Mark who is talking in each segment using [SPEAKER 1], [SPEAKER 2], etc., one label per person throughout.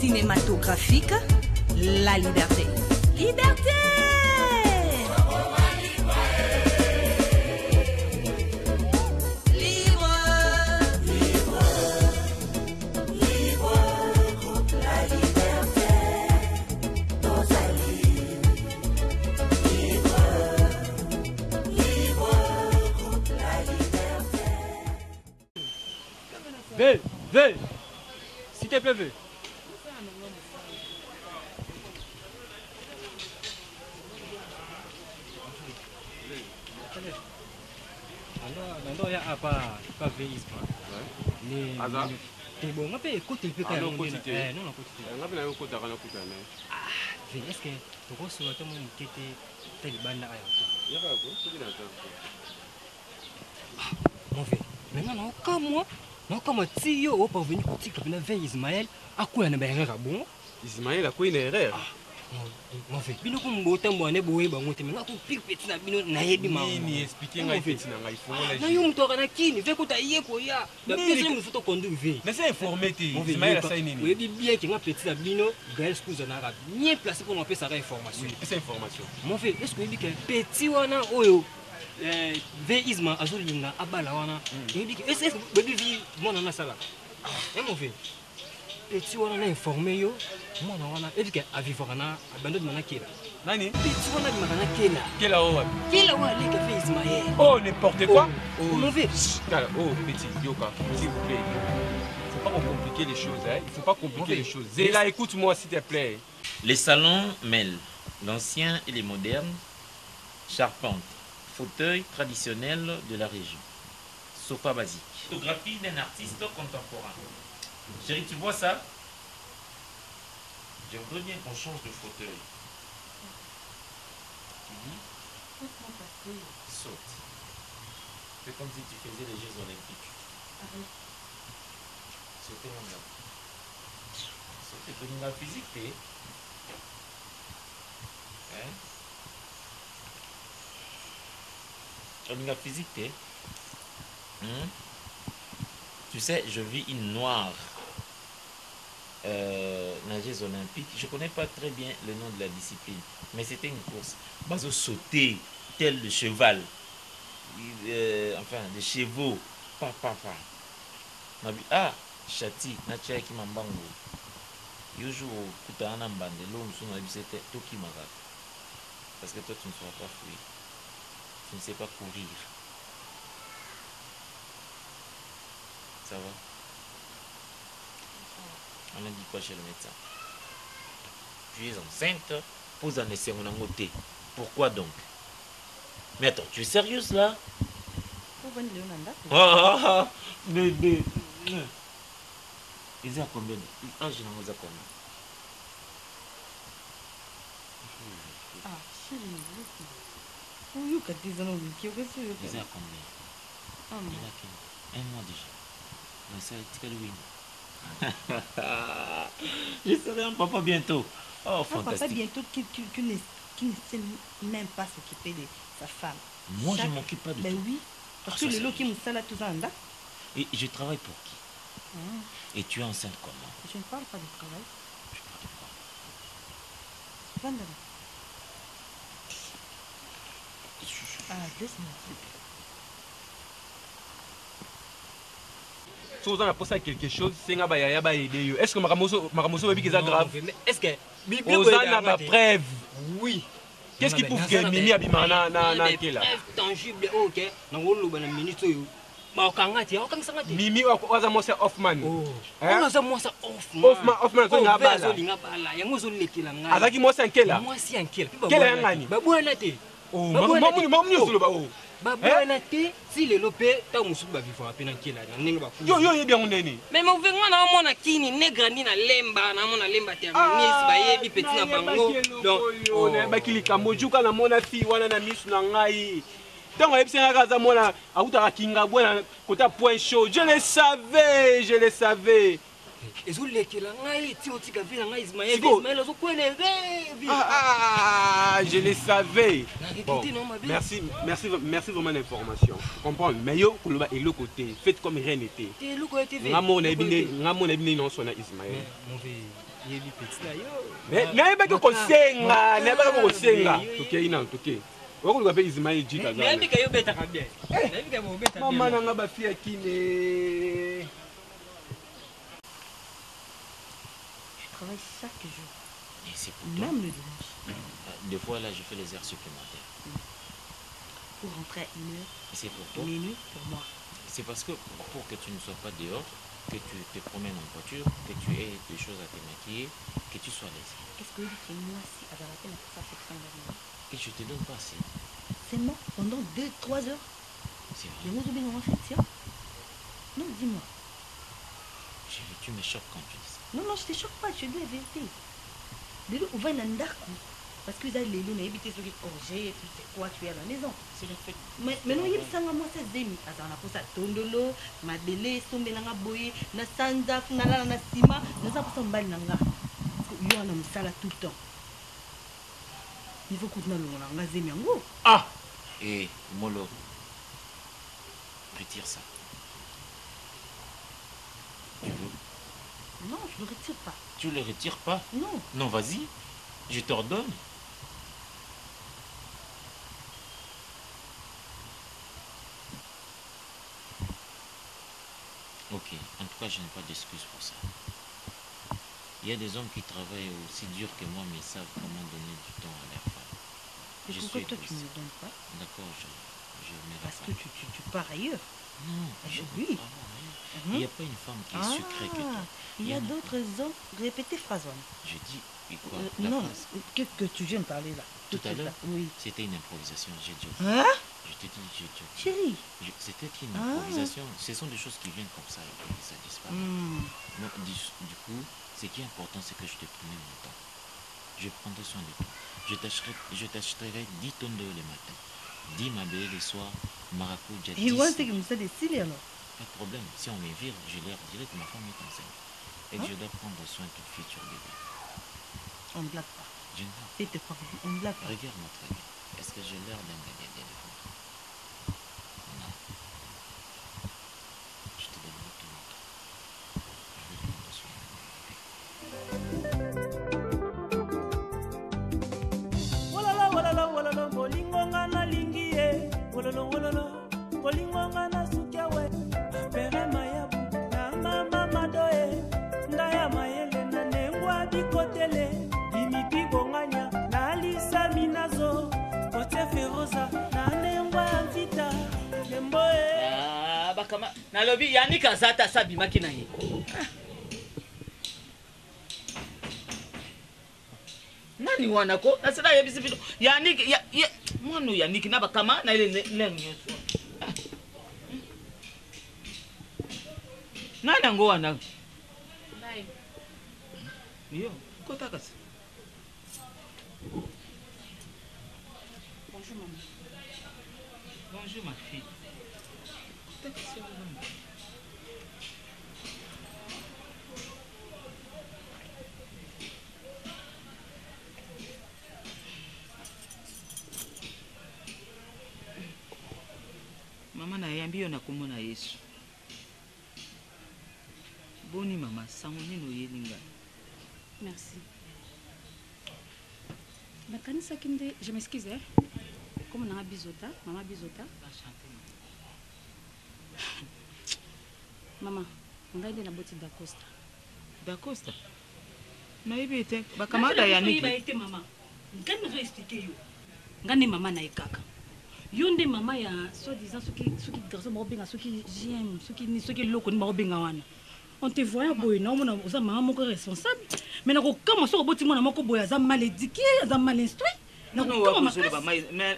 [SPEAKER 1] cinématographique, la liberté. Liberté!
[SPEAKER 2] Veuille, s'il te plaît, veuille. Alors, il y a pas veillise. C'est bon, on peut écouter le peu quand même. Non, est-ce que tu reçois tout le monde qui était taliban là? Mon frère, maintenant, comme moi. Non, comme si yo au parvenu petit comme la veille Ismaël, à quoi on a bien bon?
[SPEAKER 3] Ismaël a quoi une erreur?
[SPEAKER 2] Mon frère, bino comme botem boné boé ba ngote mais ko pire petit na bino na yebi ma.
[SPEAKER 3] Ni expliquer ngai petit na ngai fo la.
[SPEAKER 2] Na yo mto kana kini, ve ko ta ye ko ya. La personne me faut conduire ve.
[SPEAKER 3] Mais c'est informé té. Ismaël a ça nini.
[SPEAKER 2] Oui, bien que nga petit na bino, gars excuse na ra bien placé pour m'appeler ça information.
[SPEAKER 3] Oui, c'est information.
[SPEAKER 2] Mon frère, est-ce que dit que petit wana oyo ve Isma azolinga abala wana. Il dit que est-ce que baby vie mon na sala. Mon frère. Petit wana na informé yo, moi na wana et que a vivre na abandonne mana kela.
[SPEAKER 3] Nani?
[SPEAKER 2] Petit wana di mana kela.
[SPEAKER 3] Kela o.
[SPEAKER 2] Kela wa le ka fait Ismaël.
[SPEAKER 3] Oh n'importe quoi.
[SPEAKER 2] Oh mon frère.
[SPEAKER 3] Oh petit Yoka, s'il vous plaît. Faut pas compliquer les choses hein. Il faut pas compliquer les choses. Zéla, écoute-moi s'il te plaît.
[SPEAKER 4] Les salons mêlent l'ancien et les modernes, charpente, fauteuil traditionnel de la région, sofa basique. Photographie d'un artiste contemporain. Chérie, tu vois ça? Je voudrais bien qu'on change de fauteuil. Tu dis? Saute. Fais comme si tu faisais les Jeux Olympiques. Sautez mon gars. Sautez comme la physique, t'es. Hein? Comme la physique, t'es. Tu sais, je vis une noire nageuse olympique. Je ne connais pas très bien le nom de la discipline, mais c'était une course. Bazo sauter tel le cheval, enfin des chevaux, ah, chati, natia qui m'embango. Yojo kutana mbande, l'homme son c'était Toki Marat. Parce que toi tu ne sauras pas fuir, tu ne sais pas courir. Ça va? On a dit quoi chez le médecin? Tu es enceinte, pose un essai, on a noté. Pourquoi donc? Mais attends, tu es sérieuse là? Mais. Ils ont combien? Ah, je n'en ai combien?
[SPEAKER 5] Ah, chérie, ils ont combien?
[SPEAKER 4] Un mois déjà. Mais ça, c'est je serai un papa bientôt. Oh, fantastique.
[SPEAKER 5] Un papa bientôt qui ne sait même pas s'occuper de sa femme.
[SPEAKER 4] Moi, je ne m'occupe pas de
[SPEAKER 5] tout. Oui, parce que le lot qui me sale tout ça.
[SPEAKER 4] Et je travaille pour qui? Et tu es enceinte comment?
[SPEAKER 5] Je ne parle pas de travail.
[SPEAKER 4] Je parle de quoi?
[SPEAKER 5] Vendala. Ah, laisse-moi.
[SPEAKER 3] Si vous en avez quelque chose, c'est un aider. Est-ce que Maramoso est grave?
[SPEAKER 2] Est-ce que
[SPEAKER 3] vous en avez preuve?
[SPEAKER 2] Oui.
[SPEAKER 3] Qu'est-ce qui prouve que Mimi a bimana na kela?
[SPEAKER 2] Tangible, ok. Na ngolo bana ministre yo. Ma okangati, okangsangati.
[SPEAKER 3] Mimi waza mo se Hoffman.
[SPEAKER 2] Waza mo se Hoffman.
[SPEAKER 3] Hoffman zo ngabala.
[SPEAKER 2] Zo ngabala. Yango zo lekela ngai.
[SPEAKER 3] Azaki mo se nkela.
[SPEAKER 2] Mo si nkela.
[SPEAKER 3] Kela yangani?
[SPEAKER 2] Babwana te.
[SPEAKER 3] Oh, mamu solo ba o.
[SPEAKER 2] Babwana te si le lopé ta musu ba vivre apena nkela na ninga ba.
[SPEAKER 3] Yo yebi ngondeni.
[SPEAKER 2] Mais mo venga na mona kini negra ni na lemba na mona lemba te miss ba yebi petit na bango.
[SPEAKER 3] Donc on est ba kilika mojuka na mona fi wana na misu na ngai. Donc on est bien à mona auta kinga bwana kota point chaud. Je le savais. Ah, je le savais. Bon, merci vraiment l'information. Comprends? Mais yo, et le côté, faites comme rien n'était.
[SPEAKER 2] yebi petit na yo.
[SPEAKER 3] nayebaki kosenga nayebaki kosenga tokei nano tokei okoluka mpe Ismail J kazala
[SPEAKER 2] nayebika yo betaka bien nayebika bobeta bien
[SPEAKER 3] mama nanga bafi ya kine.
[SPEAKER 5] Je travaille chaque jour,
[SPEAKER 4] Et c'est pour toi.
[SPEAKER 5] même le dimanche,
[SPEAKER 4] Des fois, là, je fais les heures supplémentaires.
[SPEAKER 5] pour rentrer à 1h,
[SPEAKER 4] Et c'est pour toi.
[SPEAKER 5] minuit pour moi.
[SPEAKER 4] C'est parce que pour que tu ne sois pas dehors, que tu te promènes en voiture, que tu aies des choses à te maquiller, que tu sois à l'aise.
[SPEAKER 5] Qu'est-ce que vous dites que moi, si à la peine, ça fait 5 heures?
[SPEAKER 4] Et je te donne pas assez.
[SPEAKER 5] C'est mort pendant 2-3 heures.
[SPEAKER 4] C'est
[SPEAKER 5] Je
[SPEAKER 4] vrai.
[SPEAKER 5] vous oublie dans fait, tiens. Non, dis-moi.
[SPEAKER 4] Chérie, tu me choques quand tu dis ça.
[SPEAKER 5] Non, non, je te choque pas, je te dis la vérité. De l'eau, on va dans darko. Parce que vous avez les loups, on a évité ce qui est orgé, tu sais quoi, tu es à la maison.
[SPEAKER 4] C'est le fait.
[SPEAKER 5] Mais non, il y a des gens moi, c'est demi. Attends, on a pour ça tondolo, ma belé, sombe nanga boye, na sanda, funala na sima, na ça pour ça mbali nanga. Parce que yo on a ça tout le temps. Il faut qu'on ait le nanga zemi yango.
[SPEAKER 3] Ah
[SPEAKER 4] Et Molo, retire ça. Tu veux?
[SPEAKER 5] Non, je ne retire pas.
[SPEAKER 4] Tu le retires pas?
[SPEAKER 5] Non.
[SPEAKER 4] Non, vas-y. Je t'ordonne. Ok, en tout cas, je n'ai pas d'excuse pour ça. Il y a des hommes qui travaillent aussi dur que moi, mais savent comment donner du temps à leur femme.
[SPEAKER 5] Et
[SPEAKER 4] Je
[SPEAKER 5] pourquoi
[SPEAKER 4] suis
[SPEAKER 5] toi tu ne
[SPEAKER 4] égoïste.
[SPEAKER 5] me donnes pas?
[SPEAKER 4] D'accord, je me
[SPEAKER 5] Parce
[SPEAKER 4] rafale.
[SPEAKER 5] que tu pars ailleurs.
[SPEAKER 4] Non, je
[SPEAKER 5] oui.
[SPEAKER 4] ne travaille rien. Il n'y a pas une femme qui est sucrée que toi.
[SPEAKER 5] Il y a
[SPEAKER 4] en
[SPEAKER 5] d'autres hommes. Répétez phrase.
[SPEAKER 4] Je dis, et quoi, la
[SPEAKER 5] Non,
[SPEAKER 4] phrase,
[SPEAKER 5] qu'est-ce que tu viens de parler là?
[SPEAKER 4] tout à
[SPEAKER 5] de suite,
[SPEAKER 4] l'heure,
[SPEAKER 5] là. Oui.
[SPEAKER 4] c'était une improvisation. J'ai dit,
[SPEAKER 5] Hein?
[SPEAKER 4] je te dis, j'ai dit.
[SPEAKER 5] Chérie.
[SPEAKER 4] C'était une
[SPEAKER 5] Ah.
[SPEAKER 4] improvisation. Ce sont des choses qui viennent comme ça et puis ça disparaît. Donc, du coup, ce qui est important, c'est que je te prenne mon temps. Je prendrai soin de toi. Je t'achèterai 10 tonnes d'eau le matin, 10 mabé le soir, maracuja 10.
[SPEAKER 5] Et ouais, c'est comme ça des cils alors.
[SPEAKER 4] Pas de problème. Si on me vire, je leur dirai que ma femme est enceinte. Et que je dois prendre soin de toute future bébé.
[SPEAKER 5] On ne blague pas.
[SPEAKER 4] Je ne vois
[SPEAKER 5] C'est te pas. On ne blague pas.
[SPEAKER 4] Regarde-moi très bien. Est-ce que j'ai l'air d'un gardien de foot? Non. Je te donnerai tout mon temps. Je vais prendre soin de mon bébé.
[SPEAKER 6] Wololo wololo wololo bolingo nga nalingi ye. Wololo wololo bolingo nga nasukia we. Apere mayabu na mama madoe. Ndaya mayele na nengwa bikotele. Bimipi bonganya na alisa minazo. Kote feroza na nengwa amvita. Lemboe.
[SPEAKER 7] Ah, bakama nalobi yani kazata sabimaki na ye. Nani wana ko nasala yebisi bino yaniki ya mwana yaniki na bakama na ile lengo yesu. Nani ngo wana?
[SPEAKER 1] Bye.
[SPEAKER 7] Yo, kota kasi.
[SPEAKER 1] Bonjour maman.
[SPEAKER 7] Bonjour ma fille. Mama na yambi yo na komona Yesu. Boni mama, sango nino yelinga.
[SPEAKER 1] Merci. Bakanisa kinde, je m'excuse. Hein? Comme on a Bizota, maman Bizota. Maman, on va aller na boti d'Acosta.
[SPEAKER 7] D'Acosta. Nayebi ete bakamada yaniki.
[SPEAKER 1] Ba ete maman. Ngani zo expliquer yo. Ngani mama na ekaka. Yo nde mama ya soi-disant soki garçon mo benga soki j'aime, soki loko ni mo benga wana. On te voit boy non mona oza maman moko responsable. Mais na ko kama so boti mona moko boy aza mal éduqué, aza mal instruit. Na ko kama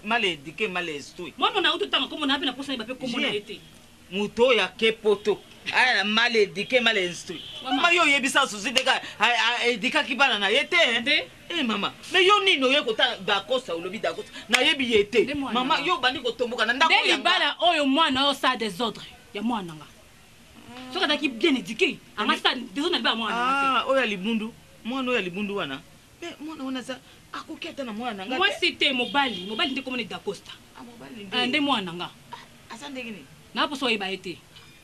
[SPEAKER 7] mal éduqué, mal instruit.
[SPEAKER 1] Moi mon auto tanga comme on a pe na posa ba pe comme on a été.
[SPEAKER 7] Muto ya kepoto. Aya mal éduqué, mal instruit. Mama yo yebisa susi deka éduqué ki bana na yete. Eh mama, mais yo nino ye kota d'Acosta ou lobi d'Acosta. Na yebi yete. Mama yo bandi ko tomboka na ndako
[SPEAKER 1] ya. Deli bala oyo mwana o sa désordre. Ya mwana nga. Soka taki bien éduqué. Anga sa désordre na ba mwana.
[SPEAKER 7] Ah, oya libundu. Mwana oya libundu wana. Mais mwana wana sa akoketa na mwana nga.
[SPEAKER 1] Moi c'était mobali nde komone d'Acosta.
[SPEAKER 7] Ah mobali nde.
[SPEAKER 1] Nde mwana nga.
[SPEAKER 7] Asa ndenge ni.
[SPEAKER 1] Na poso yeba ete.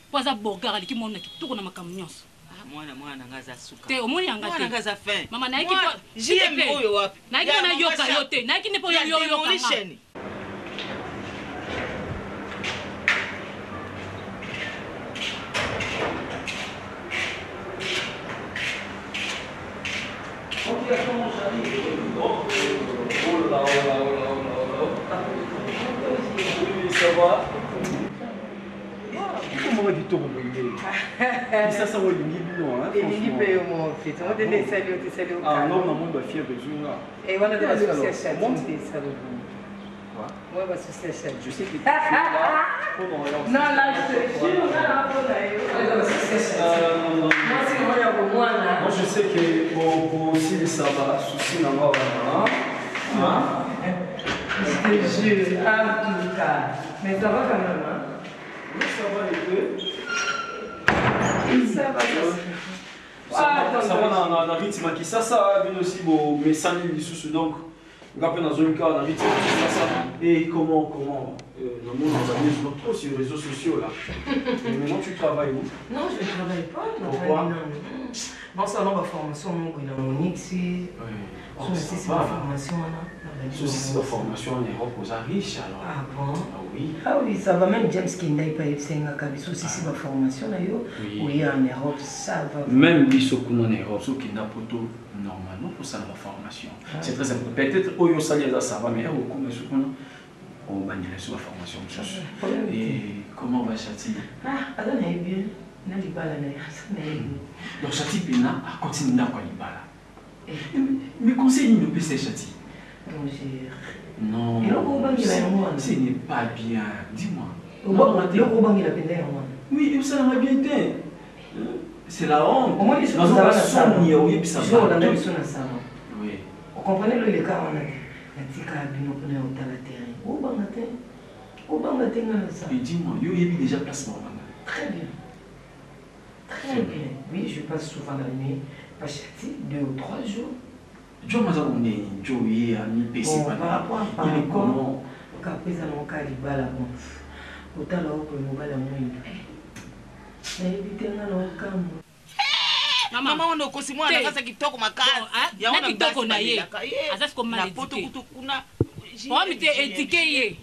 [SPEAKER 1] Kwaza bogara liki mona kitoko na makamu nyonso.
[SPEAKER 7] Ah Mwana ngaza suka.
[SPEAKER 1] Te omoni yanga te.
[SPEAKER 7] Mwana ngaza fin.
[SPEAKER 1] Mama na yiki po.
[SPEAKER 7] JM oyo wapi?
[SPEAKER 1] Na yiki na yoka yote. Na yiki ne po yo yoka.
[SPEAKER 8] Ça va? Comment est-ce que ça ça va ah non, non, on va fier de jouer là.
[SPEAKER 9] Et on a de l'association.
[SPEAKER 8] Je sais que tu es là.
[SPEAKER 9] Non, là, je te jure,
[SPEAKER 8] moi, je sais que pour aussi, ça va souci dans moi.
[SPEAKER 9] Je te jure, en tout cas. Mais ça va quand même, hein?
[SPEAKER 8] Oui, ça va les deux.
[SPEAKER 9] Ça va,
[SPEAKER 8] ça va dans le rythme qui ça vient aussi mais sans les sous donc on dans une carte dans le rythme ça et comment le monde organise trop sur les réseaux sociaux là. Et maintenant tu travailles où?
[SPEAKER 9] Non, je ne travaille pas.
[SPEAKER 8] Pourquoi?
[SPEAKER 9] Bon, ça va formation dans mon ici. C'est ma formation là.
[SPEAKER 8] C'est la formation en Europe aux riches alors.
[SPEAKER 9] Ah bon?
[SPEAKER 8] Ah oui.
[SPEAKER 9] Ah oui, ça va même James Kindai pas c'est ma formation là oui en Europe ça va.
[SPEAKER 8] Même l'Isokun en Europe, ce qui n'a pas tout normalement pour ça la formation. C'est très important. Peut-être au Salia ça va mais au Isokun on va dire sur la formation. Et comment va Chati?
[SPEAKER 9] Ah, alors bien. Na libala na ça
[SPEAKER 8] donc Chati Pina a continué à quoi libala. Mais conseil ne peut se Chati. Non, ce n'est pas bien. Dis-moi. Oui, ça va bien été. C'est la honte.
[SPEAKER 9] Oui.
[SPEAKER 8] Vous
[SPEAKER 9] comprenez le cas on a
[SPEAKER 8] et dis-moi, il y a déjà placement.
[SPEAKER 9] Très bien. Très bien. Oui, je passe souvent la nuit. Pas 2 ou 3 jours.
[SPEAKER 8] Je me dis que il est comment?
[SPEAKER 7] Maman on okosi mwana kasa kitoko makasi.
[SPEAKER 1] Ya ona kitoko na ye. Asa ko mal éduqué. Bon mi te éduqué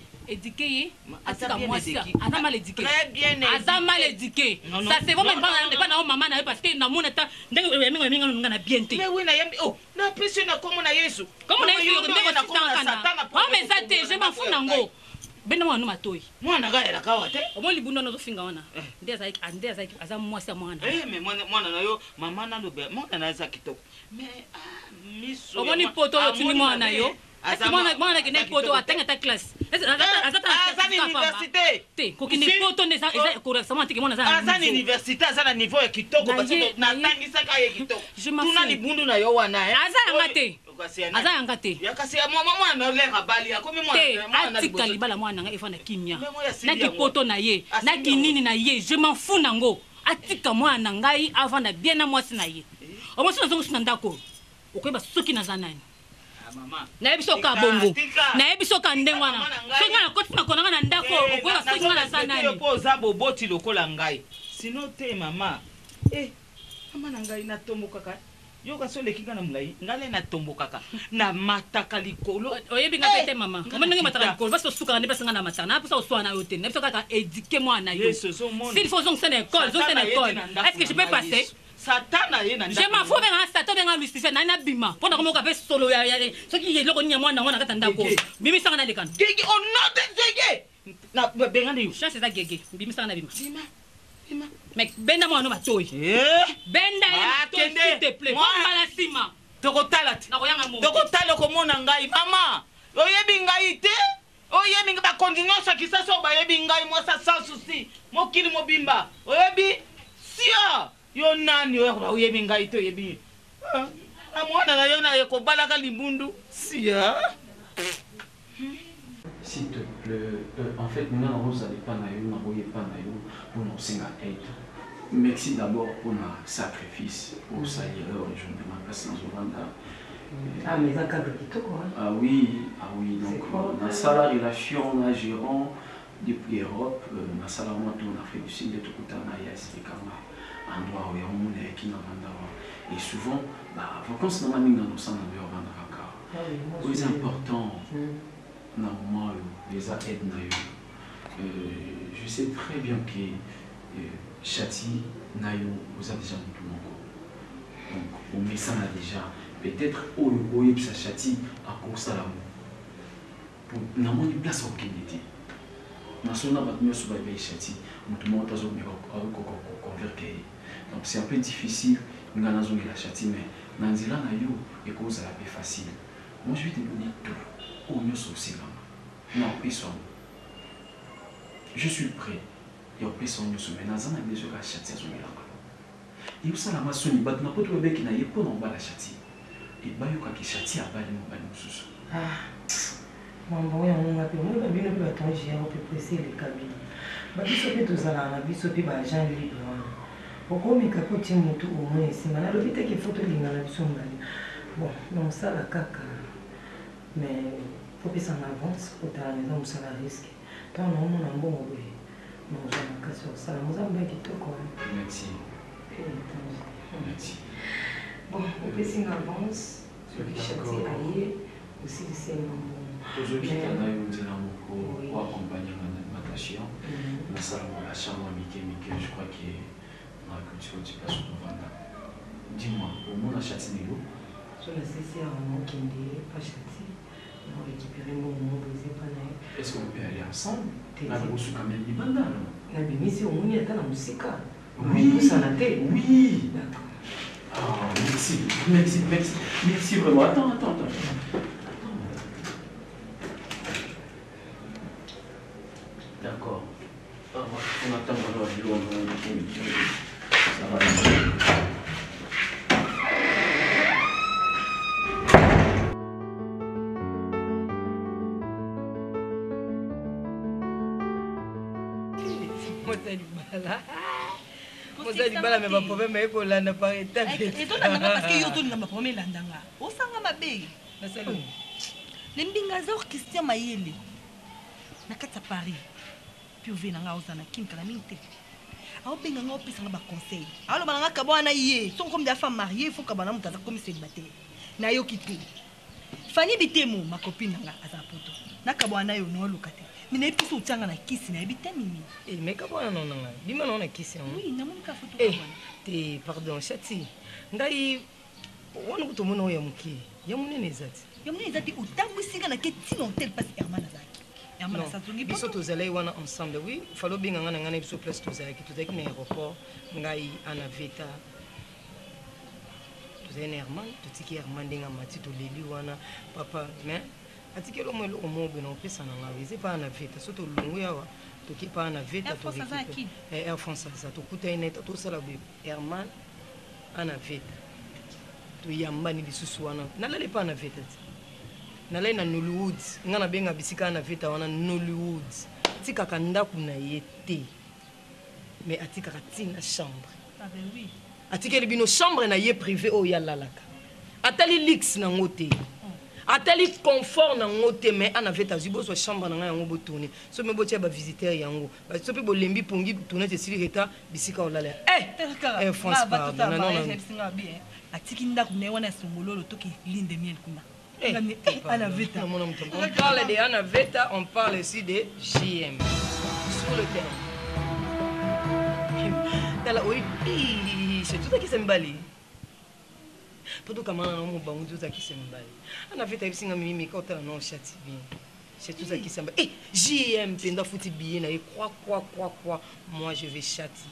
[SPEAKER 1] ye. Asa moi ça. Asa mal éduqué.
[SPEAKER 7] Très bien éduqué.
[SPEAKER 1] Asa mal éduqué. Ça c'est vraiment pas na maman na parce que na mona ta ndenge na bien te.
[SPEAKER 7] Mais oui na yambi oh na pression na comme na Yesu.
[SPEAKER 1] Comme na Yesu ndenge na Satana. Oh mais ça te je m'en fous nango. Bena mwana matoi.
[SPEAKER 7] Mwana ga la kawa te.
[SPEAKER 1] Omoni libundo na zofinga wana. Ndeza aza mwasi mwana.
[SPEAKER 7] Mais mwana na yo mama na lobe mwana na za kitoko. Mais miso.
[SPEAKER 1] Omoni poto tuni mwana yo. Asa mwana kene poto atanga ta classe.
[SPEAKER 7] Asa université.
[SPEAKER 1] Te kokine poto neza correctement te mwana za.
[SPEAKER 7] Asa université asa na niveau ya kitoko parce que na tangisa ka ye kitoko. Tuna libundu na yo wana
[SPEAKER 1] Asa ngate. Aza yanga te.
[SPEAKER 7] Yakasi mwana le rabali akomi
[SPEAKER 1] mwana atika libala mwana nga efana kimia. Na kipoto na ye, na kinini na ye, je m'en fous nango. Atika mwana ngai avana bien na mwasi na ye. Omosi na zongo ndako. Okoyeba soki na zanani. Mama. Na ebiso ka bongo. Na ebiso ka ndengwana. Soki na koti na konanga na ndako, okoyeba soki na zanani.
[SPEAKER 7] Yo poza boboti lokola ngai. Sino te mama. Mama na ngai na tomboka ka. Yo ka sole kinga na mulai ngale na tombo kaka na mataka likolo
[SPEAKER 1] oyebi nga tete mama kama ndenge mataka likolo basi suka ne pesa nga na mataka na pesa oswa na yo te ne pesa kaka éduquer moi na yo s'il faut donc c'est école est-ce que je peux passer
[SPEAKER 7] Satana ye na
[SPEAKER 1] je m'en fous benga Satan benga Lucifer na na bima pona ko mo ka pe solo ya soki ye loko nya mwana ngona kata ndako bimi sanga na lekana
[SPEAKER 7] gege on not gege na benga ni
[SPEAKER 1] chance za gege bimi sanga na bima mais benda moi no matoi benda s'il te plaît comme la sima
[SPEAKER 7] tokotala tokotala komona ngai mama oyebi ngai te oyebi ba continuation kisaso ba yebi ngai moi ça sans souci mokili mobimba oyebi sia yo nani oyebi ngai te oyebi amwana na yo na ekobalaka limbundu sia.
[SPEAKER 8] S'il te plaît, en fait, maintenant, vous n'allez pas pour nous signer aide. Merci d'abord pour notre sacrifice, pour ça, je ne demande pas sans Rwanda.
[SPEAKER 9] Ah, mais ça cadre qui quoi?
[SPEAKER 8] Ah oui, donc, dans la relation, on a gérant depuis l'Europe, dans la Afrique du Sud, tout le temps, endroit où il y a un monde qui n'a pas d'endroit. Et souvent, vacances dans la ligne dans le centre de c'est important. Normalement, les aides. Je sais très bien que Chati, Nayo, vous avez déjà tout le monde. Donc, on met ça là déjà. Peut-être, au ça Chati, à cause de l'amour. Pour n'avoir une place au Kennedy. Dans son abattement sur le Chati, tout le monde a converti. Donc, c'est un peu difficile. Nous avons la Chati, mais dans le Zéland, il y a cause à la paix facile. Moi, je vais te donner tout. Au mieux, c'est aussi là. Non, personne. Je suis prêt. Il y a personne qui se met dans un ami sur la Chati. Et vous savez, la maçon, il bat n'importe quoi qui n'a pas dans la Chati. Et bah, il y a qui Chati à bas de mon bain sous.
[SPEAKER 9] Ah, mon bon, on a pu attendre, j'ai un peu pressé les cabines. Bah, il s'occupe de ça, là, il s'occupe de l'argent libre. Pourquoi mes capotiers m'ont tout au moins ici? Maintenant, le vite qu'il faut te lire dans la vision. Bon, non, ça, la caca. Mais il faut que ça en avance pour ta maison où ça la risque. Tant non, on a un bon oui. Non, je n'ai pas sur ça. Nous avons bien quitté quoi.
[SPEAKER 8] Merci. Merci.
[SPEAKER 9] Bon, on peut s'y avance. Sur les châtiers alliés, aussi de ces moments.
[SPEAKER 8] Toujours qui t'en a eu dit là pour accompagner ma tâche. La salle de la chambre, Mickey, je crois que dans la culture du place de Vanda. Dis-moi, au monde à Châtillon,
[SPEAKER 9] sur la CCA, on a pas Châtillon. On va récupérer mon nom, brisé par là.
[SPEAKER 8] Est-ce qu'on peut aller ensemble? La grosse quand même, il va dans l'eau.
[SPEAKER 9] La bémisse, on y est dans la musique.
[SPEAKER 8] Oui,
[SPEAKER 9] ça la tête.
[SPEAKER 8] Oui. D'accord. Ah, merci vraiment. Attends. D'accord. On attend alors du loin, ça va.
[SPEAKER 7] Libala mais pas problème mais ko landa par étape.
[SPEAKER 5] Et toi parce que yo to ngamba problème landanga. O sanga mabe.
[SPEAKER 7] Nasalo.
[SPEAKER 5] Lembinga za Christian Mayele. Na kata Paris. Puis ovena nga ozana kim kala minte. Aho benga nga opesa nga ba conseil. Alo bana nga kabwana yé. Son comme des femmes mariées, faut ka bana mutaza comme célibataire. Na yo kité. Fanny Bitemo ma copine nga azapoto. Na kabwana yo no lokate. Mais il faut que na kisi na bitamini.
[SPEAKER 7] Eh mais kabwana non nga. Bima non na kisi.
[SPEAKER 5] Oui, na monika photo
[SPEAKER 7] kabwana. Te pardon, Chati. Ngai wana kutomona ya muki. Ya munene zati.
[SPEAKER 5] Ya munene zati utambwisika na keti non tel pas Herman azaki. Herman Satungi.
[SPEAKER 7] Biso tozalai wana ensemble. Oui, falo binga ngana ngana biso place tozalaki tozalaki na aéroport ngai ana veta. Tozalaki na Herman, totiki Herman denga mati toleli wana papa mais atike lo mwelo omobe na opesa na ngawe ze pa na veta soto lungu yawa toki pa na veta to Air France ça to kuta ina to sala be Herman ana veta to yamba ni lisusu wana nalale pa na veta nalale na Nollywood ngana benga bisika na veta wana Nollywood tika kanda kuna yete mais atika katina chambre
[SPEAKER 5] ah ben oui
[SPEAKER 7] atike libino chambre na ye privé o ya lalaka atali lix na ngote atali confort na ngote mais ana veta zibo so chambre na yango botourner so me botia ba visiteur yango ba so pe bolembi pongi tourner te sili reta bisika olala
[SPEAKER 5] Air France pardon non bien atiki ndako ne wana songololo toki linde miel kuna ana veta
[SPEAKER 7] on parle de ana veta on parle ici de JM sur le terrain dala oui c'est tout ça qui s'embali Todo kamana no bangu tout ça qui s'embali. On a fait un mimi quand on a Chati bien. C'est tout ça qui s'embali. Eh, JM penda fouti bien na quoi. Moi je vais Chati.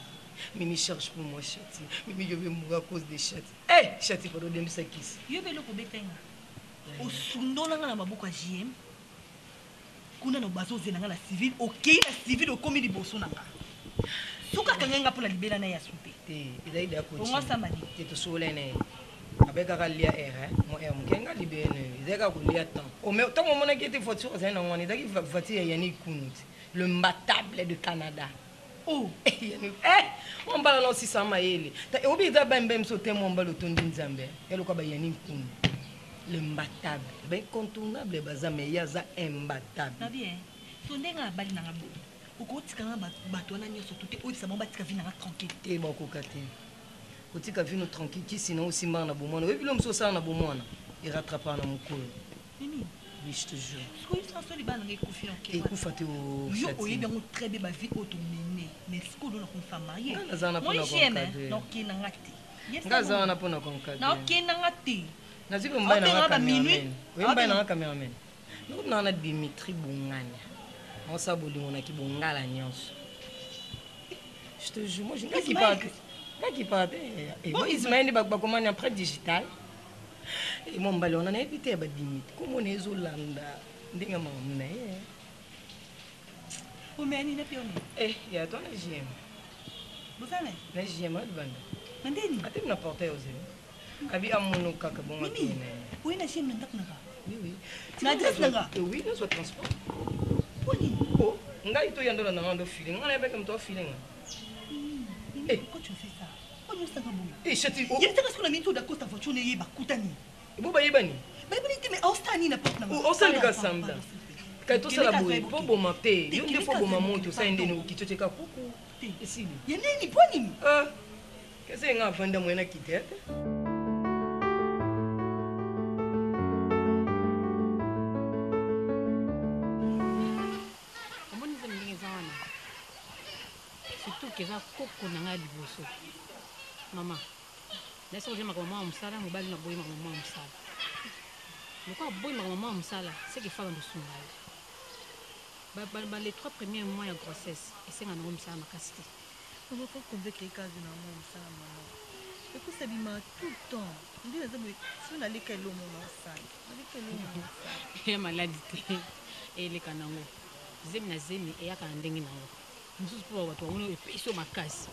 [SPEAKER 7] Mimi cherche pour moi Chati. Mimi je vais mourir à cause de Chati. Eh, Chati pour donner ça kiss.
[SPEAKER 5] Yo belo ko betenga. O sundo na ngana maboko ya JM. Kuna no bazo zenanga la civil, OK, la civil o komi liboso nanga. Suka kangenga pour la libéra na ya soupe.
[SPEAKER 7] Il a idée à côté.
[SPEAKER 5] On va samadi.
[SPEAKER 7] C'est tout solene. Avec un lia air, mon air, mon kenga libéré, il y a un lia temps. Au même temps, on a été voiture, on a dit voiture Yannick Kounut, le matable de Canada. Oh, on va lancer ça maïli. T'as oublié d'abord même sauter mon ballon de Nzambe. Et le quoi Yannick Kounut, le matable, ben contournable, mais il y a ça imbattable.
[SPEAKER 5] Na bien, ton denga bali na ngabo. Au côté quand bateau na nyo surtout, au ça bon batika vie na tranquille.
[SPEAKER 7] Et bon kokate.
[SPEAKER 9] otika vino tranquille kisi na osimba na bomwana oyebi lo mosu osala na bomwana erattrapa na mokolo.
[SPEAKER 5] Nini?
[SPEAKER 9] Oui, je te jure.
[SPEAKER 5] Ekufa te o oyebi yango très bien ba vie otomene mais ce qu'on a qu'on femme mariée.
[SPEAKER 9] Moi
[SPEAKER 5] j'aime donc qui na ngati.
[SPEAKER 9] Ngaza wana pona konkade.
[SPEAKER 5] Na ki na ngati.
[SPEAKER 9] Na zipo mbaya na cameraman. Oui mbaya na cameraman. Nous na Dimitri Bonganya. On sa bolingo na ki bongala nyonso. Je te jure moi je n'ai pas qui part. Et moi Ismaël ba comment après digital. Et mon ballon on a évité ba Dimitri. Comment on est Zolanda ndinga mamna
[SPEAKER 5] o meni na pioni
[SPEAKER 9] ya toi na JM
[SPEAKER 5] bosane
[SPEAKER 9] na JM ad banda
[SPEAKER 5] mandeni
[SPEAKER 9] atem na porter ose abi amuno kaka bon
[SPEAKER 5] mimi oui na JM ndak naka
[SPEAKER 9] oui
[SPEAKER 5] na adresse naka
[SPEAKER 9] oui na so transport
[SPEAKER 5] poni
[SPEAKER 9] oh ngai to yando na ngando feeling ngana beka mto feeling
[SPEAKER 5] pourquoi tu fais ça pourquoi nous ça bon
[SPEAKER 9] chati
[SPEAKER 5] il était parce qu'on a mis tout d'accord ta voiture ne yeba kutani
[SPEAKER 9] bo ba yebani
[SPEAKER 5] mais Austin na porte na
[SPEAKER 9] Austin ka samda ka to sala boy po bo mape yo nde fo bo mamoto sa ndeni ukichoche ka kuku esili
[SPEAKER 5] ya nini poni
[SPEAKER 9] kese nga vanda mwena kitete
[SPEAKER 1] omoni ze ndenge za wana surtout keza koko na nga liboso mama laisse oje maka mama musala mobali na boyi maka mama musala pourquoi boy maka mama musala c'est que fa ba musunga les 3 premiers mois de grossesse et c'est un homme ça ma casté
[SPEAKER 5] on va pas convaincre quelqu'un de maman ça maman et puis ça bima tout le temps on dit si on allait quel homme on ça allait quel homme ça
[SPEAKER 1] et maladie et les kanango zemi et aka ndenge nango mususu pour watu wangu epeso makasi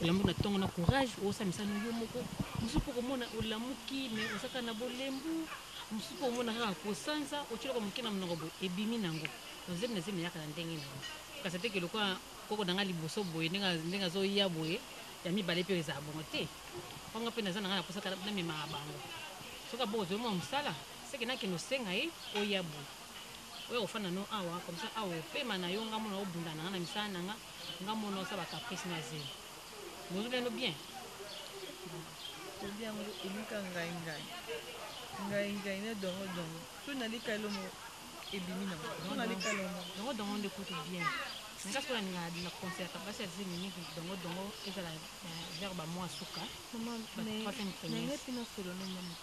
[SPEAKER 1] ulamu na tongo na courage osamisa no yo moko mususu pour komona ulamuki mais osaka na bolembu mususu pour mona ka kosanza ochilo ko mukina mnogo bo ebimi nango zemi yaka ndenge nango kasi te ke lokwa koko nanga liboso boye ndenga zo ya boye ya mibale pe eza bongo te onga pe nazana ngana posaka na mema bango soka bozo mo musala c'est que na ke no senga oya boye oyo ofana no awa comme ça awa pe mana yo nga mona obunda na misana nga mona sa ba caprice na zeli bozo le no bien
[SPEAKER 5] bien ngo elika ngai na dongo tu na lika lo mo ebimi na mo na lika lo mo
[SPEAKER 1] dongo de côté bien nga sola na concert basi ya zemi ni dongo ezala verbe moi suka
[SPEAKER 5] maman mais pina solo no maman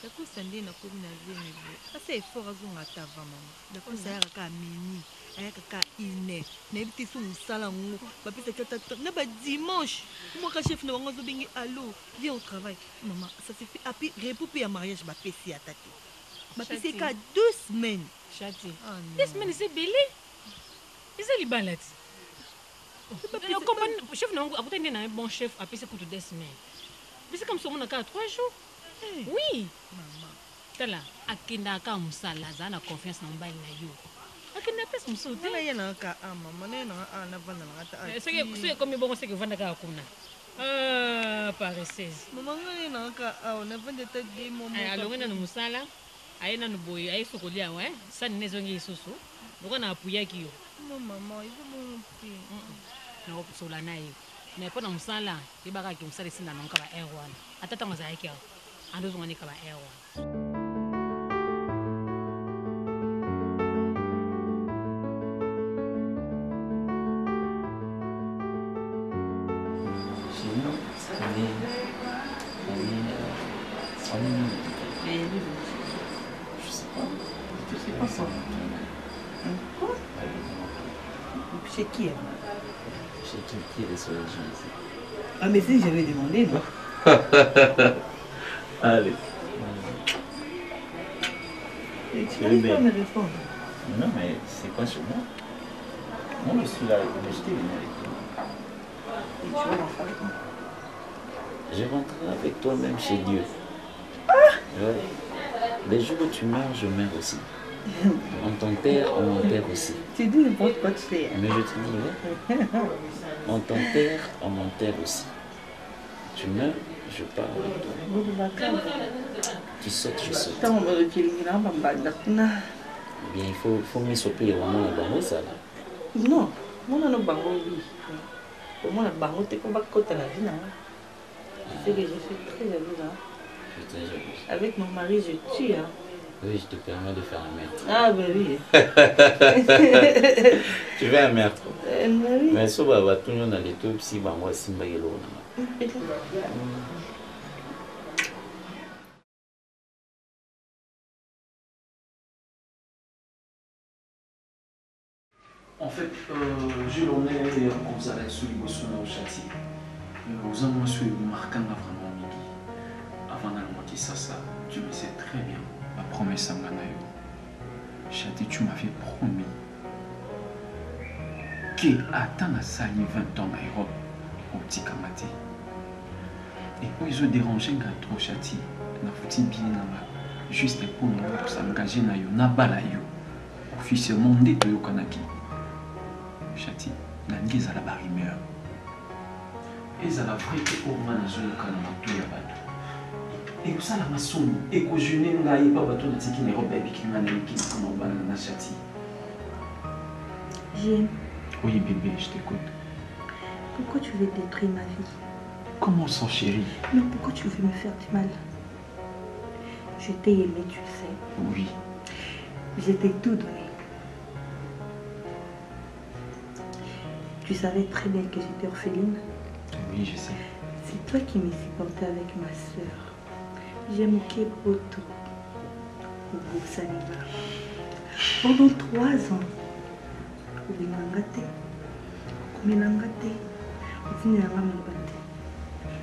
[SPEAKER 5] yakusande nakomi na zemi asa effort azonga ta maman yakusayaka ka mini ayaka ka ine nayebi te so mosala ngo bapesaki ata na badimanche mwaka chef na bango azobengi allo viens au travail maman ça suffit api repos mpe ya mariage bapesi ata te bapesi ka 2 semaines
[SPEAKER 1] chati 2 semaines c'est belé eza libala ti chef na bango akuta nde na bon chef apesi kutu 2 semaines bisi comme somona ka 3 jours oui
[SPEAKER 5] maman
[SPEAKER 1] tala akendaka mosala aza na confiance na mobali na yo akenda pesa mosusu te
[SPEAKER 5] na ye naka maman na ye na vanda na ata
[SPEAKER 1] soki ekomi bongo soki ovanda kaka kuna paresseuse
[SPEAKER 5] maman nga ye naka awa na vanda ata de momo
[SPEAKER 1] alongi nanu mosala aye nanu boye aye sokoli awa sani ne ezongi lisusu loko na apuyaki yo
[SPEAKER 5] maman eza bongo te
[SPEAKER 1] nakosola na ye mais mpo na mosala yebakaki mosala esinda nango ka ba aire wana ata ntango azalaki awa andozongani ka ba aire wana
[SPEAKER 5] Chez qui
[SPEAKER 10] Chez qui est sur les gens ici?
[SPEAKER 5] Ah mais si j'avais demandé, non?
[SPEAKER 10] Allez.
[SPEAKER 5] Tu vas pas me répondre.
[SPEAKER 10] Non mais c'est quoi sur moi? Moi je suis là, mais je t'ai venu avec toi.
[SPEAKER 5] Et tu vas rentrer avec moi?
[SPEAKER 10] Je rentrerai avec toi même chez Dieu. Ouais. Les jours où tu meurs, je meurs aussi. On t'enterre, on m'enterre aussi.
[SPEAKER 5] Tu dis n'importe quoi, tu sais.
[SPEAKER 10] Mais je te dis, ouais. On t'enterre, on m'enterre aussi. Tu meurs, je pars avec toi. Tu sautes, je saute. Bien, il faut me sauver au moins la bango, ça là.
[SPEAKER 5] Non, moi, on a bango, oui. Au moins, la bango, t'es comme côté la vie,
[SPEAKER 9] C'est que je suis très jalouse. Hein.
[SPEAKER 10] Je suis très jalouse.
[SPEAKER 9] Avec mon mari, je tue. Hein.
[SPEAKER 10] Oui, je te permets de faire un meurtre.
[SPEAKER 9] Ah, ben oui.
[SPEAKER 10] Tu veux un meurtre?
[SPEAKER 9] Oui.
[SPEAKER 10] Mais ça va tout le monde dans les tubes si moi Simba est là.
[SPEAKER 8] En fait, j'ai l'honneur comme ça là sur le son au châtier. Nous avons su marquant vraiment Miki. Avant d'aller ça, tu me sais très bien. Ma promesse à Manayo. Châtier, tu m'avais promis que attends à sali 20 ans à Europe au petit Kamati. Et puis ils ont dérangé trop Châtier. Na fouti bien juste pour nous s'engager na yo na balayo. Officiellement de yo kanaki. Châtier, la ngiza la barimeur. Et ça la vraie que au mana zone kana tout ya bato. Et ça la masomi et que je n'ai pas bato na tiki na robe biki na niki na bana na Châtier.
[SPEAKER 5] J'aime.
[SPEAKER 8] Oui bébé, je t'écoute.
[SPEAKER 5] Pourquoi tu veux détruire ma vie?
[SPEAKER 8] Comment ça chérie?
[SPEAKER 5] Mais pourquoi tu veux me faire du mal? Je t'ai aimé, tu le sais.
[SPEAKER 8] Oui.
[SPEAKER 5] Je t'ai tout donné. Tu savais très bien que j'étais orpheline.
[SPEAKER 8] Oui, je sais.
[SPEAKER 5] C'est toi qui m'es supporté avec ma soeur. J'ai moqué Poto au groupe Saniba. Pendant 3 ans.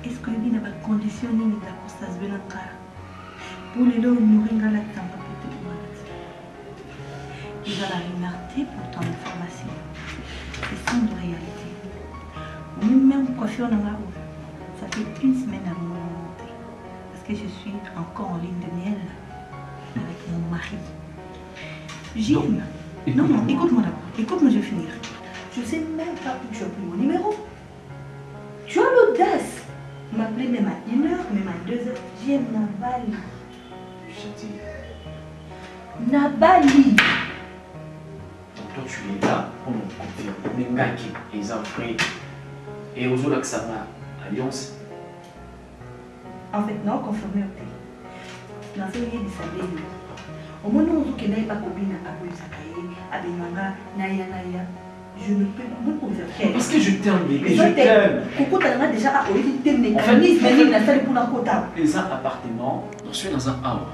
[SPEAKER 5] Est-ce que tu as conditionné ta constatation pour les gens nourrir la tamba? Tu vas la remercier pour ton information. C'est sans de réalité. Même coiffure dans la roue, ça fait 1 semaine avant mon montée. Parce que je suis encore en ligne de miel avec mon mari. J'aime. Non, non, écoute-moi d'abord. Écoute-moi, je vais finir. Je ne sais même pas où tu as pris mon numéro. Tu as l'audace de m'appeler même à 1h, même à 2h. J'aime Nabali.
[SPEAKER 8] Châtier.
[SPEAKER 5] Nabali.
[SPEAKER 8] Donc toi tu es là pour nous confirmer. Ngaki, les après. Et aux autres que ça va, alliance.
[SPEAKER 5] En fait, non, confirmé. Dans ce lieu de saber. Au moment où tu n'es pas copine à Abouissakaye, à Benanga, Naya. Je ne peux pas me faire.
[SPEAKER 8] Parce que je t'aime, bébé, je t'aime.
[SPEAKER 5] Coco, tu as déjà appris tes mécanismes, mais il a fallu pour la quota.
[SPEAKER 8] Les appartements, je suis dans un hour.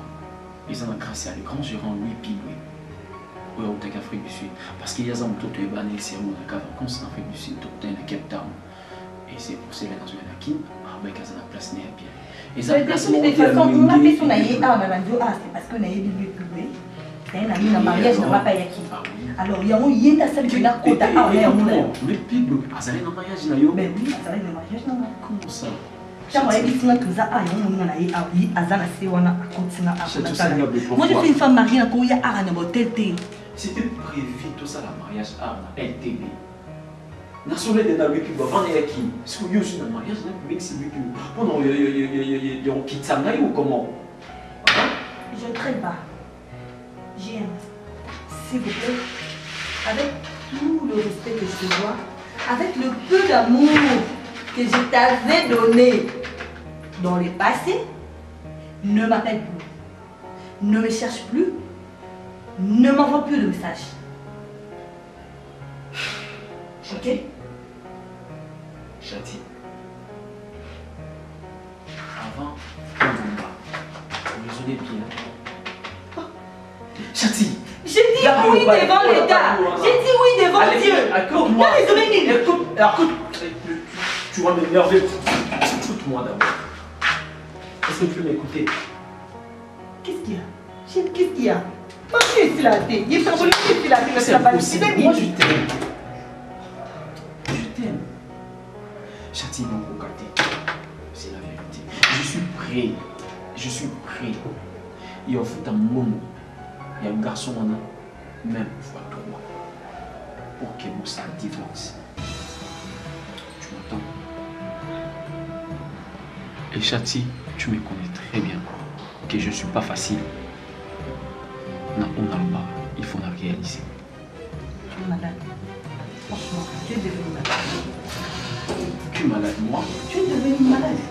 [SPEAKER 8] Ils ont grâce à le grand gérant Louis Pigoué. Oui, au Afrique du Sud. Parce qu'il y a un tout de banné, c'est un vacances en Afrique du Sud, tout est à Cape Town. Et c'est pour ça que dans une Anakin, avec la place n'est bien. Et ça, de toute façon, on a fait son aïe à la radio, c'est parce qu'on a eu Louis Pigoué. C'est un ami dans le mariage, n'a pas yaki. Alors, il y a un yin à celle qui n'a pas quota. Le Pigoué, ça allait dans le mariage, n'a eu. Mais oui, ça allait dans le mariage, non. Comment ça? Moi je suis une femme mariée, c'était prévu tout ça, le mariage à LTB. National de la République, avant de qui? Est-ce qu'il y a aussi un mariage avec ces véhicules? Pendant il y a un kit ou comment? Je ne traîne pas. J'aime. S'il vous plaît, avec tout le respect que je te dois, avec le peu d'amour que je t'avais donné dans le passé, ne m'appelle plus, ne me cherche plus, ne m'envoie plus de messages. Ok? Châtier. Avant, vous raisonnez bien. Châtier. J'ai dit oui devant l'État. J'ai dit oui devant Dieu. Écoute-moi. Écoute. Tu vas m'énerver. Écoute-moi d'abord. Est-ce que tu peux m'écouter? Qu'est-ce qu'il y a? Qu'est-ce qu'il y a? Moi, je suis ici la tête. Il est parvenu ici la tête. Moi, je t'aime. Je t'aime. Châtier, non, regardez. C'est la vérité. Je suis prêt. Je suis prêt. Il y a un moment. Il y a un garçon, même fois 3. Pour que vous ça divorce. Tu m'entends? Et Châtier, tu me connais très bien que je ne suis pas facile. On n'a pas, il faut la réaliser. Tu es malade. Franchement, tu es devenu malade. Tu es malade, moi? Tu es devenu malade.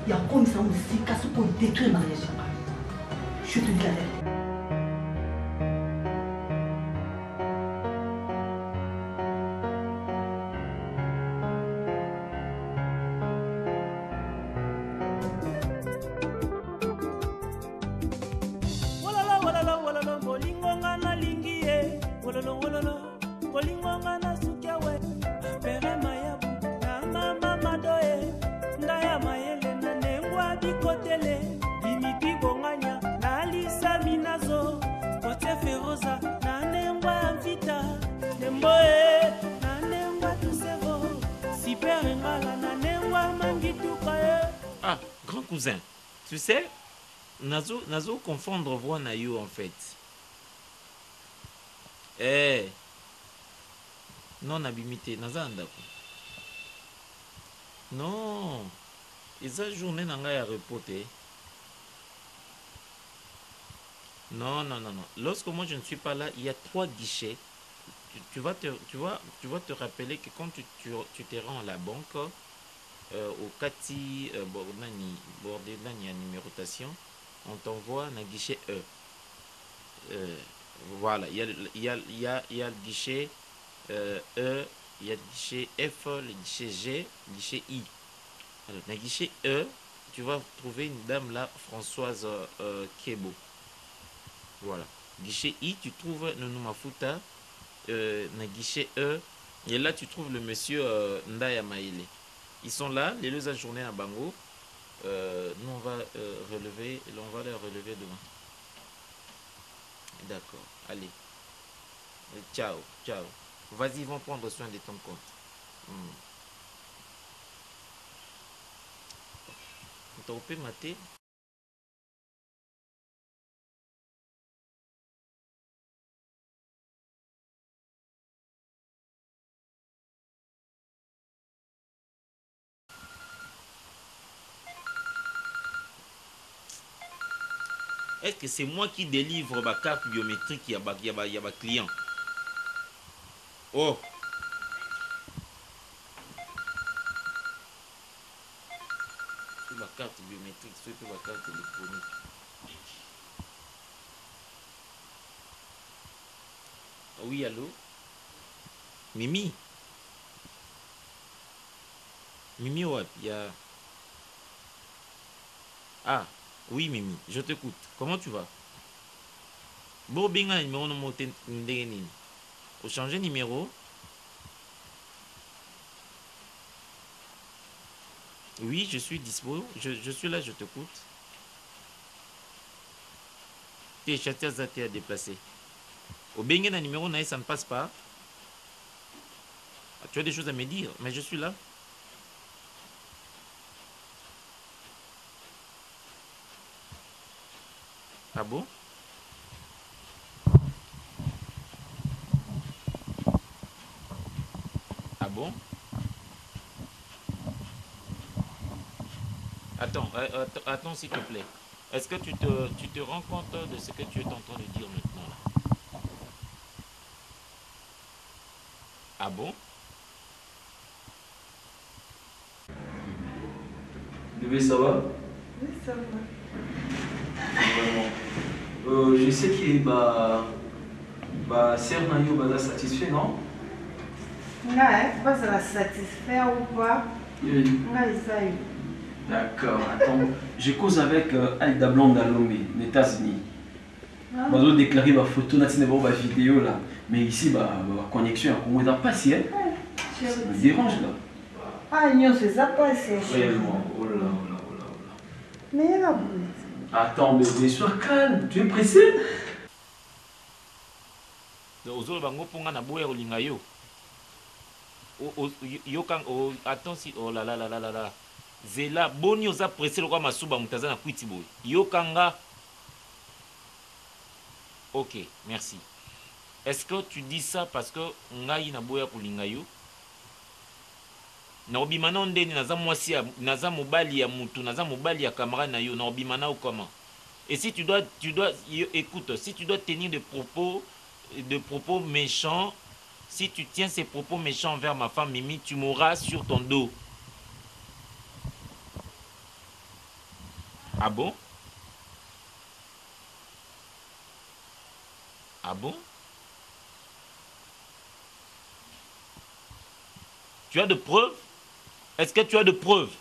[SPEAKER 5] Il y a comme ça aussi, qu'à ce qu'on détruit le mariage. Je te dis la vérité.
[SPEAKER 4] Ah, grand cousin, tu sais, nazo confondre voix na yo en fait. Eh, non abimité, naza andako. Non, eza journée nanga ya repoté. Non. Lorsque moi je ne suis pas là, il y a 3 guichets. Tu vas te rappeler que quand tu te rends à la banque, au Kati Bordelani à numérotation, on t'envoie un guichet E. Voilà, il y a le guichet E, il y a le guichet F, le guichet G, le guichet I. Alors, dans le guichet E, tu vas trouver une dame là, Françoise Kebo. Voilà. Guichet I, tu trouves Nounou Mafuta. Dans le guichet E, et là tu trouves le monsieur Ndaya Maïle. Ils sont là, les deux journées à Bango. Nous on va relever, on va les relever demain. D'accord, allez. Ciao. Vas-y, ils vont prendre soin de ton compte. On peut mater. Est-ce que c'est moi qui délivre ma carte biométrique il y a ma client? Oh! C'est ma carte biométrique, c'est ma carte électronique. Oui, allô? Mimi? Mimi, ouais, il y a... Ah! Oui, Mimi, je t'écoute. Comment tu vas? Bon, bien, numéro de mon au changer numéro. Oui, je suis dispo. Je suis là, je t'écoute. Tu es châtié à déplacer. Au bien, numéro, ça ne passe pas. Tu as des choses à me dire, mais je suis là. Ah bon? Ah bon? Attends s'il te plaît. Est-ce que tu te rends compte de ce que tu es en train de dire maintenant là? Ah bon?
[SPEAKER 8] Bébé, ça va?
[SPEAKER 9] Oui, ça va.
[SPEAKER 8] Vraiment. Je sais que Serre Nayo va satisfait, non?
[SPEAKER 9] Ouais, pas ça satisfait ou pas?
[SPEAKER 8] Oui.
[SPEAKER 9] Ouais, ça y est.
[SPEAKER 8] D'accord, attends. Je cause avec Aïda Blonde à Lomé, les États-Unis. Je vais déclarer ma photo, ma vidéo là. Mais ici, ma connexion, on ne pas si. Ça me dérange là.
[SPEAKER 9] Ah non, c'est ça pas c'est.
[SPEAKER 8] Vraiment, oh là.
[SPEAKER 9] Mais là,
[SPEAKER 8] attends, bébé, sois calme. Tu es pressé?
[SPEAKER 4] Attends si, oh là là. Zela, boni oza pressé le quoi masuba mutaza na kwiti boy. Yokanga. Ok, merci. Est-ce que tu dis ça parce que ngai na boya kulinga yo? Na obimana ondeni naza mwasi ya naza mobali ya mutu, naza mobali ya camarade na yo, na obimana ou comment? Et si tu dois écoute, si tu dois tenir des propos méchants, si tu tiens ces propos méchants envers ma femme Mimi, tu mourras sur ton dos. Ah bon? Ah bon? Tu as de preuves? Est-ce que tu as de preuves?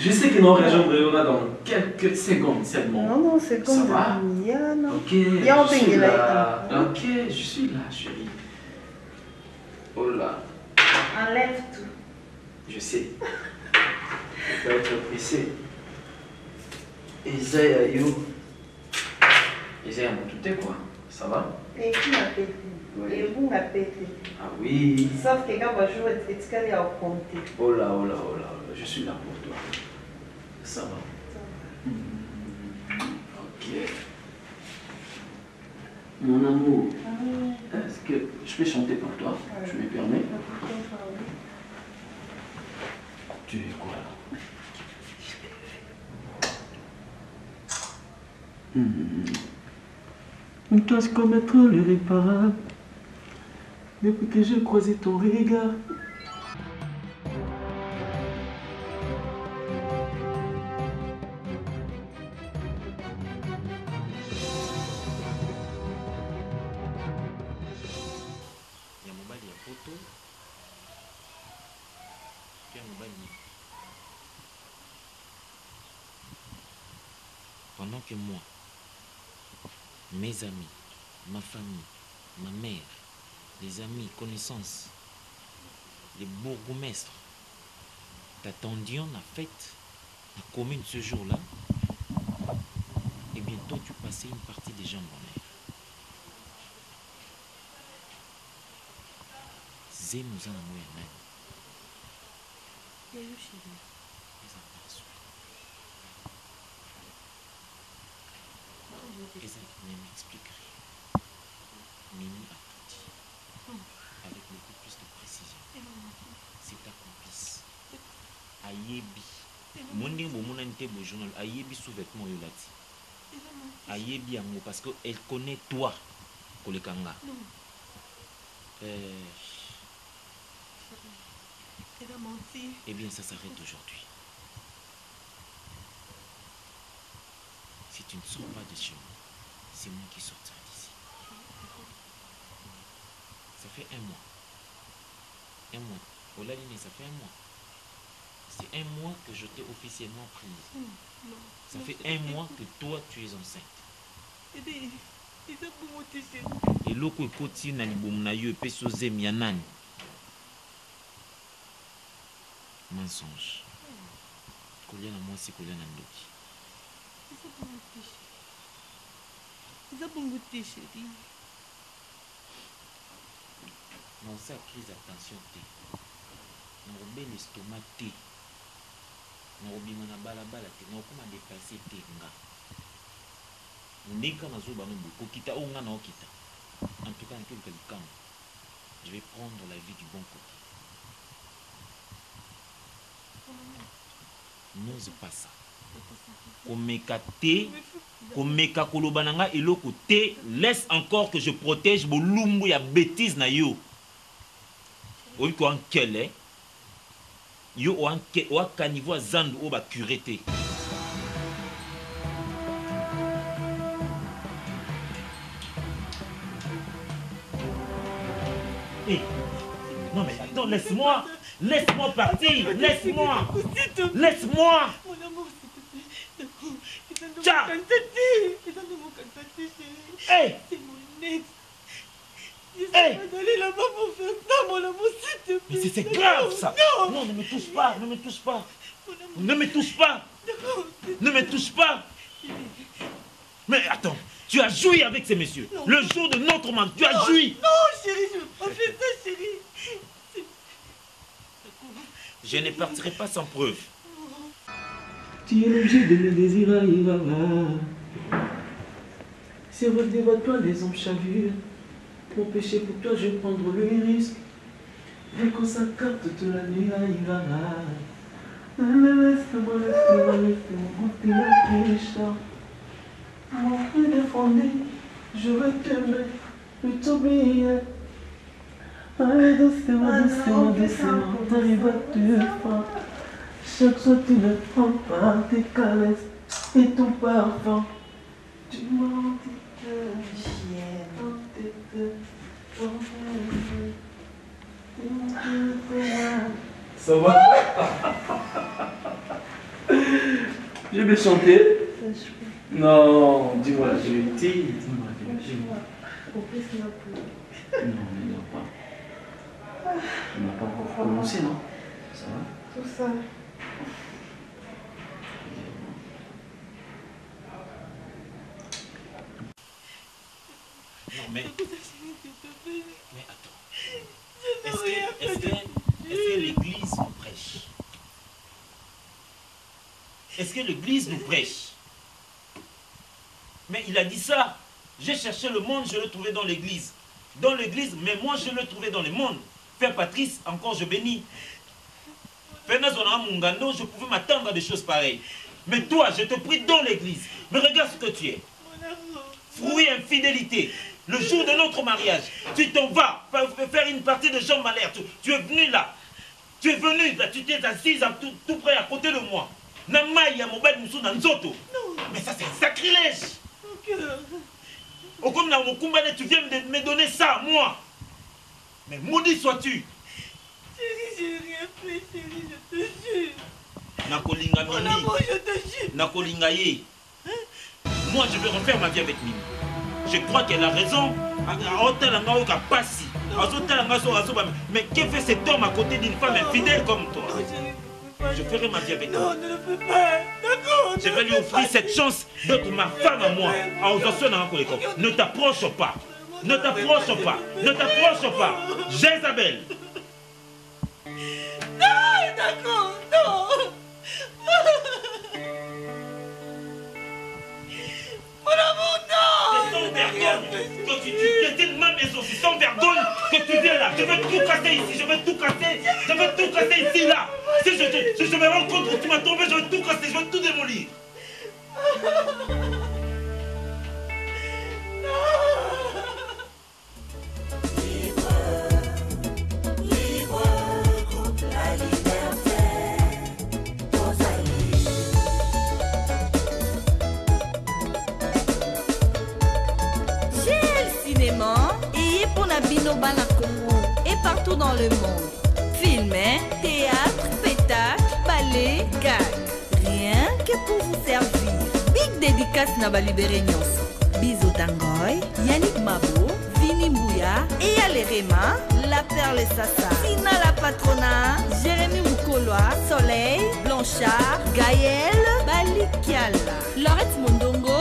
[SPEAKER 8] Je sais que nous rejoindrons dans quelques secondes seulement.
[SPEAKER 9] Non, c'est comme
[SPEAKER 8] ça va? Ok, je suis là. Ok, je suis là, chérie. Oh là.
[SPEAKER 9] Enlève tout.
[SPEAKER 8] Je sais. Je dois être pressé. Isaiah, yo. Isaiah, tout est quoi? Ça va?
[SPEAKER 9] Et qui m'a pété? Et vous m'a pété.
[SPEAKER 8] Ah oui.
[SPEAKER 9] Sauf que quand je joue, est-ce qu'elle est à compter?
[SPEAKER 8] Oh là, oh là, oh là. Je suis là pour toi. Ça va. Ok. Mon amour, est-ce que je peux chanter pour toi? Je me permets? Tu es quoi là? Dois-je commettre l'irréparable depuis que j'ai croisé ton regard?
[SPEAKER 4] Pendant que moi, mes amis, ma famille, ma mère, les amis, connaissances, les bourgmestres t'attendions la fête, la commune ce jour-là, et bien toi tu passais une partie des gens en l'air. Zé nous en a mouillé même. Et ça ne m'explique rien. Mimi a tout dit. Avec beaucoup plus de précision. C'est ta complice. Ayebi. Mondi bomona nte bo journal. Ayebi sous-vêtement yolati. Ayebi yango parce qu'elle connaît toi. Kolekanga.
[SPEAKER 5] Elle a menti.
[SPEAKER 4] Eh bien, ça s'arrête aujourd'hui. Si tu ne sors pas de chez moi, c'est moi qui sortirai d'ici. Ça fait un mois. Un mois. Au Laliné, ça fait un mois. C'est un mois que je t'ai officiellement prise. Ça fait un mois que toi, tu es enceinte. Et l'autre côté, na libom na yo et peso zem yanan. Mensonge. Kolia na moi, c'est kolia na ndoki. Non, ça prise attention té. Non, robé l'estomac té. Non, robé mana bala té. Non, comment dépasser té nga. Ndeka na zo bano boko kita o nga na okita. En tout cas, je vais prendre la vie du bon côté. N'ose pas ça. Komeka kolobananga eloko te, laisse encore que je protège bolumbu ya bêtise na yo. Oyi ko ankele. Yo o kanivo zandu o ba curete. Hey. Non mais attends, laisse-moi partir, laisse-moi. Laisse-moi.
[SPEAKER 5] Mon amour, s'il te plaît.
[SPEAKER 4] Tiens.
[SPEAKER 5] Hey. C'est mon ex. Je suis pas d'aller là-bas pour faire ça, mon amour, s'il te plaît.
[SPEAKER 4] Mais c'est grave ça. Non, ne me touche pas, ne me touche pas. Ne me touche pas. Ne me touche pas. Mais attends, tu as joui avec ces messieurs. Non. Le jour de notre manque, tu as joui.
[SPEAKER 5] Non, chérie, je ne veux pas faire ça, chérie.
[SPEAKER 4] Je ne partirai pas sans preuve.
[SPEAKER 6] Tu es l'objet de mes désirs, c'est redébat toi les hommes chavures. Mon péché pour toi, je vais prendre le risque. Dès qu'on s'accorde toute la nuit, laisse-moi goûter la pécha. Mon frère défendu, je veux t'aimer, je t'oublier. Allez, doucement, t'arrives à te faire. Chaque fois tu ne prends pas tes caresses et ton parfum. Tu m'en dis que
[SPEAKER 8] ça va. Je vais chanter. Non, dis-moi la vérité. Dis-moi la vérité. Non, mais il n'y a pas. On n'a pas encore commencé, non? Ça va?
[SPEAKER 9] Tout ça.
[SPEAKER 4] Non, mais attends. Est-ce que l'église nous prêche? Est-ce que l'église nous prêche? Mais il a dit ça. J'ai cherché le monde, je le trouvais dans l'église. Dans l'église, mais moi je le trouvais dans le monde. Père Patrice, encore je bénis. Père Nazona Mungando, je pouvais m'attendre à des choses pareilles. Mais toi, je te prie dans l'église. Mais regarde ce que tu es. Fruit infidélité. Le jour de notre mariage, tu t'en vas faire une partie de Jean Malher. Tu es venu là. Tu es venu là. Tu t'es assise tout près à côté de moi. Namaya Mobile Moussou Nanzoto. Mais ça, c'est un sacrilège. Au comme dans mon combat, tu viens de me donner ça à moi. Mais maudit sois-tu.
[SPEAKER 5] Chérie, j'ai rien fait, chérie, je te jure.
[SPEAKER 4] Nakolinga
[SPEAKER 5] Mon amour, je te jure.
[SPEAKER 4] Nakolinga ye. Moi, je vais refaire ma vie avec Mimi. Je crois qu'elle a raison. Mais que fait cet homme à côté d'une femme infidèle comme toi? Je ferai ma vie avec toi.
[SPEAKER 5] Non, ne le fais pas. D'accord.
[SPEAKER 4] Je vais lui offrir cette chance d'être ma femme à moi. Ne t'approche pas. Ne t'approche pas. Ne t'approche pas. Jézabel.
[SPEAKER 5] Non, d'accord. Non. Mon amour, non.
[SPEAKER 4] C'est sans vergogne que tu piétines ma maison. C'est sans vergogne que tu viens là. Je vais tout casser ici. Je vais tout casser. Je vais tout casser ici, là. Si je me rends compte que tu m'as tombé, je vais tout casser. Je vais tout démolir.
[SPEAKER 11] Et pour la Binoba na Congo et partout dans le monde. Film, théâtre, spectacle, ballet, gag. Rien que pour vous servir. Big dédicace na balibéré nyonso. Bisous Tangoy, Yannick Mabo, Vini Mbouya, et Alerema, La Perle Sassa, Sina la Patrona, Jérémy Mukoloa, Soleil, Blanchard, Gaël, Balikiala, Laurette Mondongo,